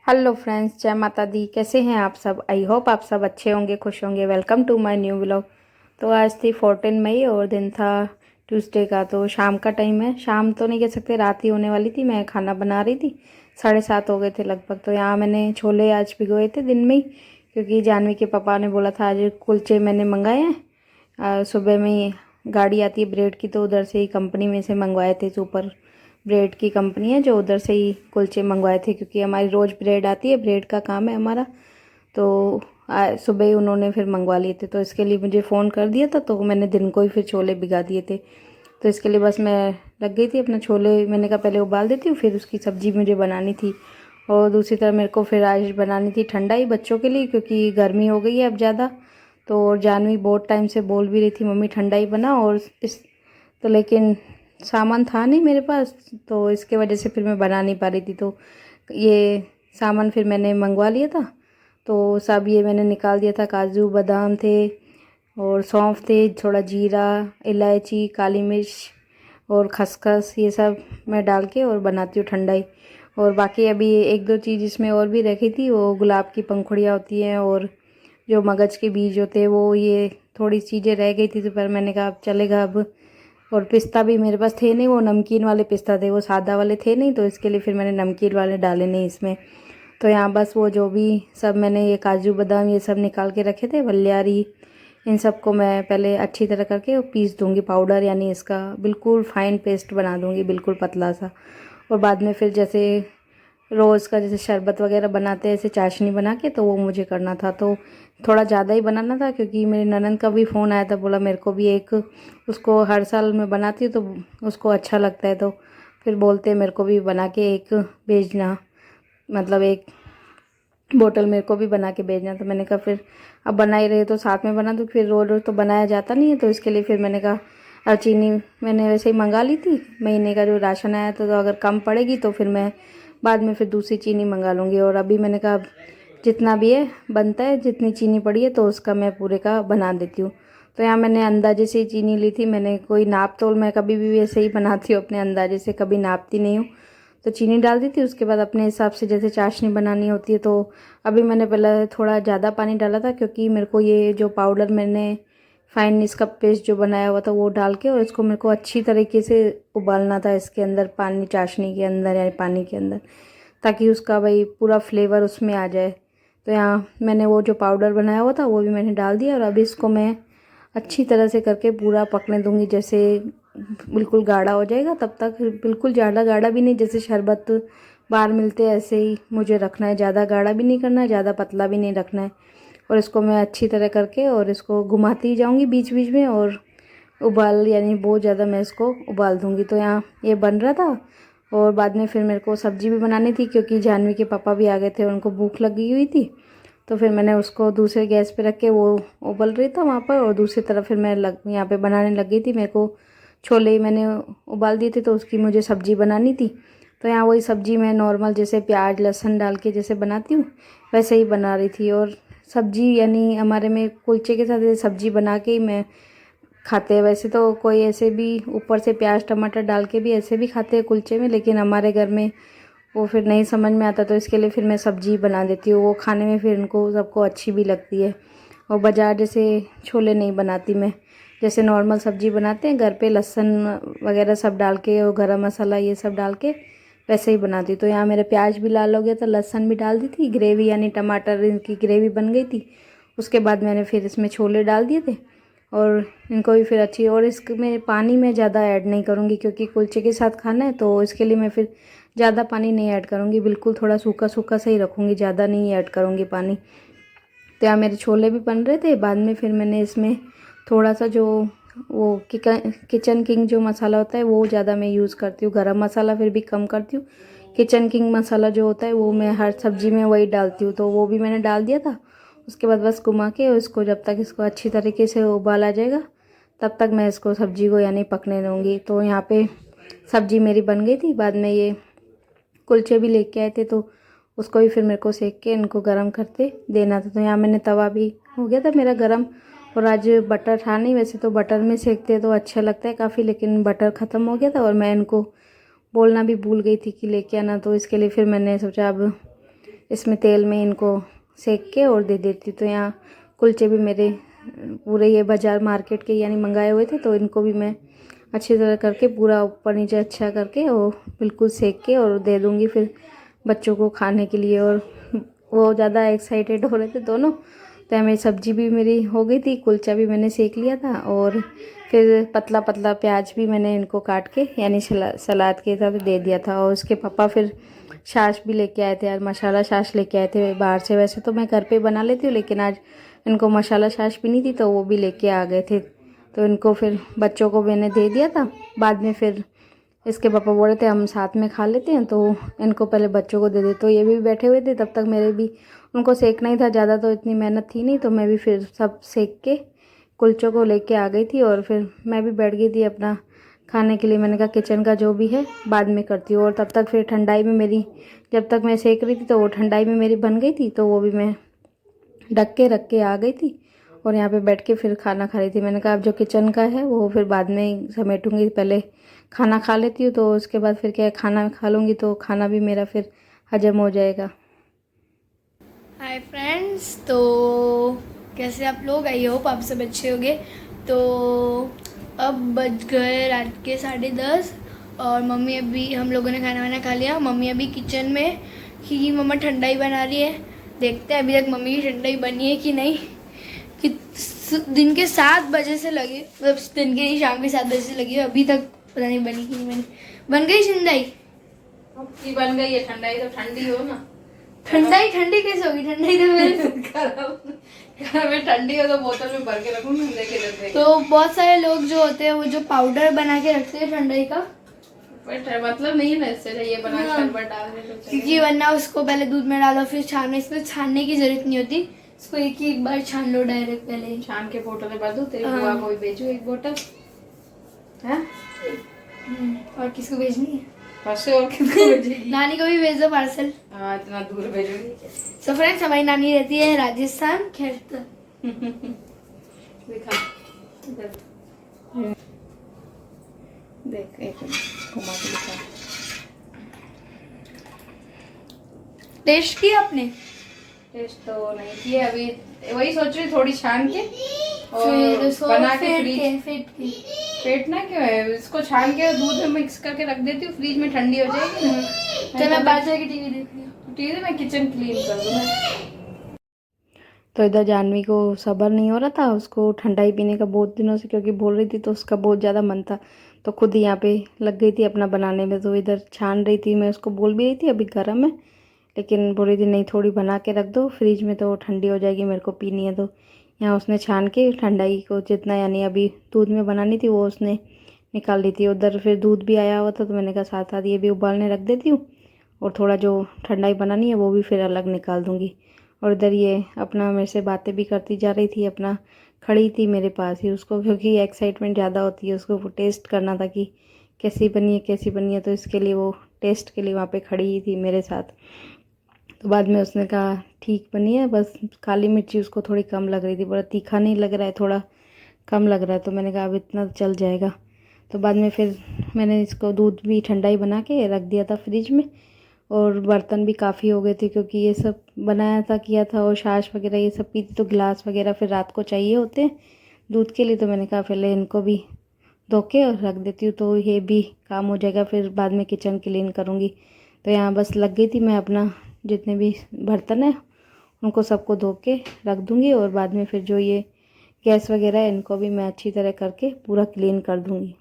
Hello friends, जय माता दी। कैसे हैं आप सब? आई होप आप सब अच्छे होंगे, खुश होंगे। Welcome to my new vlog. तो आज थी 14 मई और दिन था ट्यूसडे का। तो शाम का टाइम है, शाम तो नहीं कह सकते, रात ही होने वाली थी। मैं खाना बना रही थी, 7:30 हो गए थे लगभग। तो यहाँ मैंने छोले आज भिगोए थे दिन में ही, क्योंकि जानवी के पापा ने बोला था आज कुलचे मैंने मंगाए हैं। सुबह में ही गाड़ी आती है ब्रेड की, तो उधर से ही कंपनी में से मंगवाए थे। सुपर ब्रेड की कंपनी है जो, उधर से ही कुलचे मंगवाए थे, क्योंकि हमारी रोज़ ब्रेड आती है, ब्रेड का काम है हमारा। तो सुबह ही उन्होंने फिर मंगवा लिए थे, तो इसके लिए मुझे फ़ोन कर दिया था। तो मैंने दिन को ही फिर छोले भिगा दिए थे। तो इसके लिए बस मैं लग गई थी अपना छोले। मैंने कहा पहले उबाल देती हूँ, फिर उसकी सब्ज़ी मुझे बनानी थी। और दूसरी तरफ मेरे को फिर आज बनानी थी ठंडाई बच्चों के लिए, क्योंकि गर्मी हो गई है अब ज़्यादा। तो और जानवी बहुत टाइम से बोल भी रही थी मम्मी ठंडाई बना, और इस तो लेकिन सामान था नहीं मेरे पास, तो इसके वजह से फिर मैं बना नहीं पा रही थी। तो ये सामान फिर मैंने मंगवा लिया था। तो सब ये मैंने निकाल दिया था। काजू बादाम थे और सौंफ थे, थोड़ा जीरा, इलायची, काली मिर्च और खसखस, ये सब मैं डाल के और बनाती हूँ ठंडाई। और बाकी अभी एक दो चीज़ इसमें और भी रखी थी, वो गुलाब की पंखुड़ियाँ होती हैं और जो मगज के बीज होते हैं, वो ये थोड़ी चीज़ें रह गई थी। तो पर मैंने कहा अब चलेगा अब। और पिस्ता भी मेरे पास थे नहीं, वो नमकीन वाले पिस्ता थे, वो सादा वाले थे नहीं। तो इसके लिए फिर मैंने नमकीन वाले डाले नहीं इसमें। तो यहाँ बस वो जो भी सब मैंने ये काजू बादाम ये सब निकाल के रखे थे, वलियारी, इन सब को मैं पहले अच्छी तरह करके पीस दूँगी पाउडर, यानी इसका बिल्कुल फाइन पेस्ट बना दूँगी, बिल्कुल पतला सा। और बाद में फिर जैसे रोज़ का जैसे शरबत वगैरह बनाते हैं, ऐसे चाशनी बना के, तो वो मुझे करना था। तो थोड़ा ज़्यादा ही बनाना था, क्योंकि मेरी ननद का भी फ़ोन आया था, बोला मेरे को भी एक, उसको हर साल मैं बनाती हूँ तो उसको अच्छा लगता है, तो फिर बोलते मेरे को भी बना के एक भेजना, मतलब एक बोतल मेरे को भी बना के भेजना। तो मैंने कहा फिर अब बना ही रहे तो साथ में बना दूँ, फिर रोज़ रोज़ तो बनाया जाता नहीं है। तो इसके लिए फिर मैंने कहा, और चीनी मैंने वैसे ही मंगा ली थी, महीने का जो राशन आया था। तो अगर कम पड़ेगी तो फिर मैं बाद में फिर दूसरी चीनी मंगा लूँगी। और अभी मैंने कहा जितना भी है बनता है, जितनी चीनी पड़ी है तो उसका मैं पूरे का बना देती हूँ। तो यहाँ मैंने अंदाजे से ही चीनी ली थी, मैंने कोई नाप तोल, मैं कभी भी ऐसे ही बनाती हूँ अपने अंदाजे से, कभी नापती नहीं हूँ। तो चीनी डाल दी थी, उसके बाद अपने हिसाब से जैसे चाशनी बनानी होती है। तो अभी मैंने पहले थोड़ा ज़्यादा पानी डाला था, क्योंकि मेरे को ये जो पाउडर मैंने फाइन इसका पेस्ट जो बनाया हुआ था वो डाल के, और इसको मेरे को अच्छी तरीके से उबालना था इसके अंदर, पानी चाशनी के अंदर या पानी के अंदर, ताकि उसका भाई पूरा फ्लेवर उसमें आ जाए। तो यहाँ मैंने वो जो पाउडर बनाया हुआ था वो भी मैंने डाल दिया, और अभी इसको मैं अच्छी तरह से करके पूरा पकने दूँगी, जैसे बिल्कुल गाढ़ा हो जाएगा तब तक। बिल्कुल ज़्यादा गाढ़ा भी नहीं, जैसे शरबत बाहर मिलते हैं ऐसे ही मुझे रखना है, ज़्यादा गाढ़ा भी नहीं करना है, ज़्यादा पतला भी नहीं रखना है। और इसको मैं अच्छी तरह करके और इसको घुमाती जाऊँगी बीच बीच में, और उबाल, यानी बहुत ज़्यादा मैं इसको उबाल दूँगी। तो यहाँ ये बन रहा था। और बाद में फिर मेरे को सब्ज़ी भी बनानी थी, क्योंकि जानवी के पापा भी आ गए थे, उनको भूख लगी हुई थी। तो फिर मैंने उसको दूसरे गैस पे रख के, वो उबल रही था वहाँ पर, और दूसरी तरफ फिर मैं यहाँ पे बनाने लग गई थी। मेरे को छोले मैंने उबाल दिए थे, तो उसकी मुझे सब्ज़ी बनानी थी। तो यहाँ वही सब्ज़ी मैं नॉर्मल जैसे प्याज लहसुन डाल के जैसे बनाती हूँ, वैसे ही बना रही थी। और सब्ज़ी यानी हमारे में कुलचे के साथ सब्ज़ी बना के ही मैं खाते हैं। वैसे तो कोई ऐसे भी ऊपर से प्याज टमाटर डाल के भी ऐसे भी खाते हैं कुलचे में, लेकिन हमारे घर में वो फिर नहीं समझ में आता। तो इसके लिए फिर मैं सब्ज़ी बना देती हूँ, वो खाने में फिर इनको सबको अच्छी भी लगती है। और बाज़ार जैसे छोले नहीं बनाती मैं, जैसे नॉर्मल सब्ज़ी बनाते हैं घर पे, लहसुन वगैरह सब डाल के और गरम मसाला ये सब डाल के वैसे ही बनाती। तो यहाँ मेरे प्याज भी लाल हो गया था, लहसुन भी डाल दी थी, ग्रेवी यानी टमाटर इनकी ग्रेवी बन गई थी। उसके बाद मैंने फिर इसमें छोले डाल दिए थे, और इनको भी फिर अच्छी, और इसमें पानी मैं ज़्यादा ऐड नहीं करूँगी, क्योंकि कुलचे के साथ खाना है। तो इसके लिए मैं फिर ज़्यादा पानी नहीं ऐड करूँगी, बिल्कुल थोड़ा सूखा सूखा सा ही रखूँगी, ज़्यादा नहीं ऐड करूँगी पानी। तो यहाँ मेरे छोले भी बन रहे थे। बाद में फिर मैंने इसमें थोड़ा सा जो वो किचन किंग जो मसाला होता है वो ज़्यादा मैं यूज़ करती हूँ, गरम मसाला फिर भी कम करती हूँ। किचन किंग मसाला जो होता है वो मैं हर सब्ज़ी में वही डालती हूँ, तो वो भी मैंने डाल दिया था। उसके बाद बस घुमा के उसको, जब तक इसको अच्छी तरीके से उबाल आ जाएगा तब तक मैं इसको सब्ज़ी को यानी पकने दूँगी। तो यहाँ पे सब्ज़ी मेरी बन गई थी। बाद में ये कुलचे भी लेके आए थे, तो उसको भी फिर मेरे को सेक के इनको गरम करते देना था। तो यहाँ मैंने तवा भी हो गया था मेरा गरम, और आज बटर था नहीं, वैसे तो बटर में सेकते तो अच्छा लगता है काफ़ी, लेकिन बटर ख़त्म हो गया था और मैं इनको बोलना भी भूल गई थी कि लेके आना। तो इसके लिए फिर मैंने सोचा अब इसमें तेल में इनको सेक के और दे देती। तो यहाँ कुलचे भी मेरे पूरे ये बाज़ार मार्केट के यानी मंगाए हुए थे, तो इनको भी मैं अच्छी तरह करके पूरा ऊपर नीचे अच्छा करके और बिल्कुल सेक के और दे दूँगी फिर बच्चों को खाने के लिए। और वो ज़्यादा एक्साइटेड हो रहे थे दोनों। तो मेरी सब्ज़ी भी मेरी हो गई थी, कुलचा भी मैंने सेक लिया था और फिर पतला पतला प्याज भी मैंने इनको काट के यानी सलाद के साथ दे दिया था। और उसके पापा फिर छाछ भी लेके आए थे यार, मसाला छाछ लेके आए थे बाहर से। वैसे तो मैं घर पे बना लेती हूँ, लेकिन आज इनको मसाला छाछ पीनी थी तो वो भी लेके आ गए थे। तो इनको फिर बच्चों को मैंने दे दिया था। बाद में फिर इसके पापा बोल रहे थे हम साथ में खा लेते हैं, तो इनको पहले बच्चों को दे दे। तो ये भी बैठे हुए थे, तब तक मेरे भी उनको सेकना ही था ज़्यादा, तो इतनी मेहनत थी नहीं। तो मैं भी फिर सब सेक के कुलचों को लेके आ गई थी और फिर मैं भी बैठ गई थी अपना खाने के लिए। मैंने कहा किचन का जो भी है बाद में करती हूँ। और तब तक फिर ठंडाई में मेरी, जब तक मैं सेक रही थी तो वो ठंडाई में मेरी बन गई थी, तो वो भी मैं ढक के रख के आ गई थी और यहाँ पे बैठ के फिर खाना खा रही थी। मैंने कहा अब जो किचन का है वो फिर बाद में समेटूंगी, पहले खाना खा लेती हूँ, तो उसके बाद फिर क्या खाना खा लूँगी तो खाना भी मेरा फिर हजम हो जाएगा। हाय फ्रेंड्स, तो कैसे आप लोग? आई होप आप सब अच्छे होंगे। तो अब बज गए रात के 10:30 और मम्मी अभी, हम लोगों ने खाना वाना खा लिया। मम्मी अभी किचन में ही मम्मा ठंडाई बना रही है। देखते हैं अभी तक मम्मी की ठंडाई बनी है कि नहीं। कि दिन के 7 बजे से लगी, मतलब दिन के नहीं, शाम के 7 बजे से लगी है, अभी तक पता नहीं बनी कि नहीं बनी। बन गई ठंडाई? बन गई है ठंडाई, तो ठंडी हो ना। ठंडाई ठंडी कैसे होगी? ठंडाई तो मेरे घर में ठंडी हो तो बोतल में भर के रखूँ ठंडे के लिए। तो बहुत सारे लोग जो होते हैं वो जो पाउडर बना के रखते हैं ठंडाई का, मतलब नहीं है ना, इससे ये बना के शरबत डाल दे तो क्योंकि वरना उसको पहले दूध में डालो फिर छानो। इसमें छानने की जरूरत नहीं होती, इसको एक बार छान लो डायरेक्ट पहले। छान के बोतल में भर दो, तेरी बुआ को भी भेजो एक बोतल है। और किसको भेजनी है? फंसे और किसको भेजेगी? नानी को भी भेज दो पार्सल। हाँ, इतना दूर भेजोगी? सो फ्रेंड्स, हमारी नानी रहती है राजस्थान, खैरतर। दिखा देख, एक मिनट घुमा के दिखा। टेस्ट किया आपने? टेस्ट तो नहीं किया अभी, वही सोच रही थोड़ी छान के फिर और बना के फ्रीज फेंटना क्यों है, इसको छान के दूध में मिक्स करके रख देती हूँ, फ्रीज में ठंडी हो जाएगी ना। तो मैं बाहर जाके टीवी देख रही हूँ। टीवी में किचन क्लीन कर दूँ। तो इधर जानवी को सब्र नहीं हो रहा था उसको ठंडाई पीने का बहुत दिनों से, क्योंकि बोल रही थी तो उसका बहुत ज़्यादा मन था। तो खुद ही यहाँ पे लग गई थी अपना बनाने में। तो इधर छान रही थी, मैं उसको बोल भी रही थी अभी गर्म है, लेकिन बोल रही थी नहीं थोड़ी बना के रख दो फ्रिज में, तो ठंडी हो जाएगी, मेरे को पीनी है। तो यहाँ उसने छान के ठंडाई को जितना यानी अभी दूध में बनानी थी वो उसने निकाल ली थी। उधर फिर दूध भी आया हुआ था, तो मैंने कहा साथ साथ ये भी उबालने रख देती हूँ और थोड़ा जो ठंडाई बनानी है वो भी फिर अलग निकाल दूँगी। और इधर ये अपना मेरे से बातें भी करती जा रही थी, अपना खड़ी थी मेरे पास ही उसको, क्योंकि एक्साइटमेंट ज़्यादा होती है, उसको टेस्ट करना था कि कैसी बनी है कैसी बनी है। तो इसके लिए वो टेस्ट के लिए वहाँ पे खड़ी ही थी मेरे साथ। तो बाद में उसने कहा ठीक बनी है, बस काली मिर्ची उसको थोड़ी कम लग रही थी, बड़ा तीखा नहीं लग रहा है, थोड़ा कम लग रहा है। तो मैंने कहा अब इतना चल जाएगा। तो बाद में फिर मैंने इसको दूध भी ठंडाई बना के रख दिया था फ्रिज में। और बर्तन भी काफ़ी हो गए थे, क्योंकि ये सब बनाया था किया था और छाछ वगैरह ये सब पीती, तो गिलास वगैरह फिर रात को चाहिए होते हैं दूध के लिए। तो मैंने कहा पहले इनको भी धो के और रख देती हूँ, तो ये भी काम हो जाएगा, फिर बाद में किचन क्लीन करूँगी। तो यहाँ बस लग गई थी मैं, अपना जितने भी बर्तन है उनको सबको धो के रख दूँगी और बाद में फिर जो ये गैस वगैरह है इनको भी मैं अच्छी तरह करके पूरा क्लीन कर दूँगी।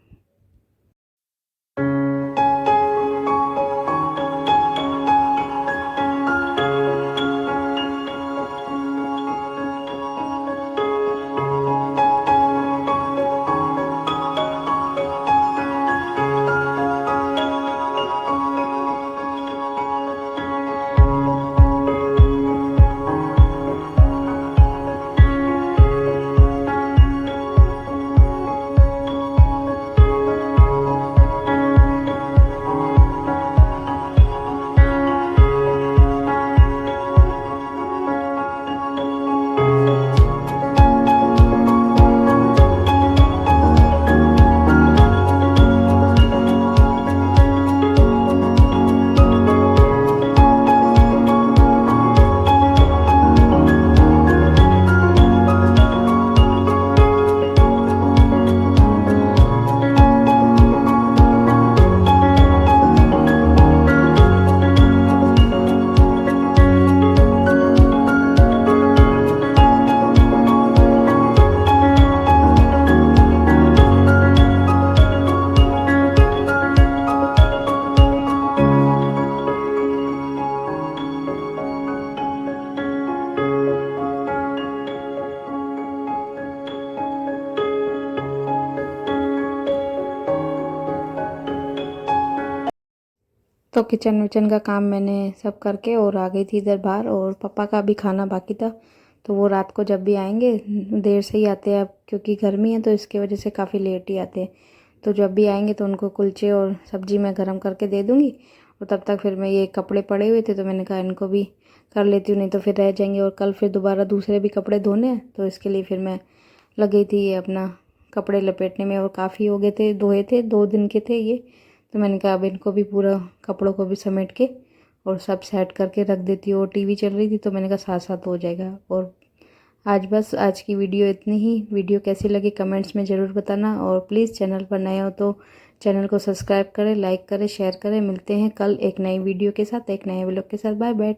तो किचन विचन का काम मैंने सब करके और आ गई थी इधर बाहर। और पापा का भी खाना बाकी था, तो वो रात को जब भी आएंगे, देर से ही आते हैं अब क्योंकि गर्मी है तो इसकी वजह से काफ़ी लेट ही आते हैं। तो जब भी आएंगे तो उनको कुलचे और सब्ज़ी मैं गर्म करके दे दूँगी। और तब तक फिर मैं ये कपड़े पड़े हुए थे तो मैंने कहा इनको भी कर लेती हूँ, नहीं तो फिर रह जाएंगे और कल फिर दोबारा दूसरे भी कपड़े धोने हैं। तो इसके लिए फिर मैं लग गई थी ये अपना कपड़े लपेटने में, और काफ़ी हो गए थे, धोए थे, 2 दिन के थे ये। तो मैंने कहा अब इनको भी पूरा कपड़ों को भी समेट के और सब सेट करके रख देती हूँ। और टीवी चल रही थी तो मैंने कहा साथ साथ हो जाएगा। और आज की वीडियो इतनी ही। वीडियो कैसी लगी कमेंट्स में ज़रूर बताना, और प्लीज़ चैनल पर नए हो तो चैनल को सब्सक्राइब करें, लाइक करें, शेयर करें। मिलते हैं कल एक नई वीडियो के साथ, एक नए व्लॉग के साथ। Bye bye.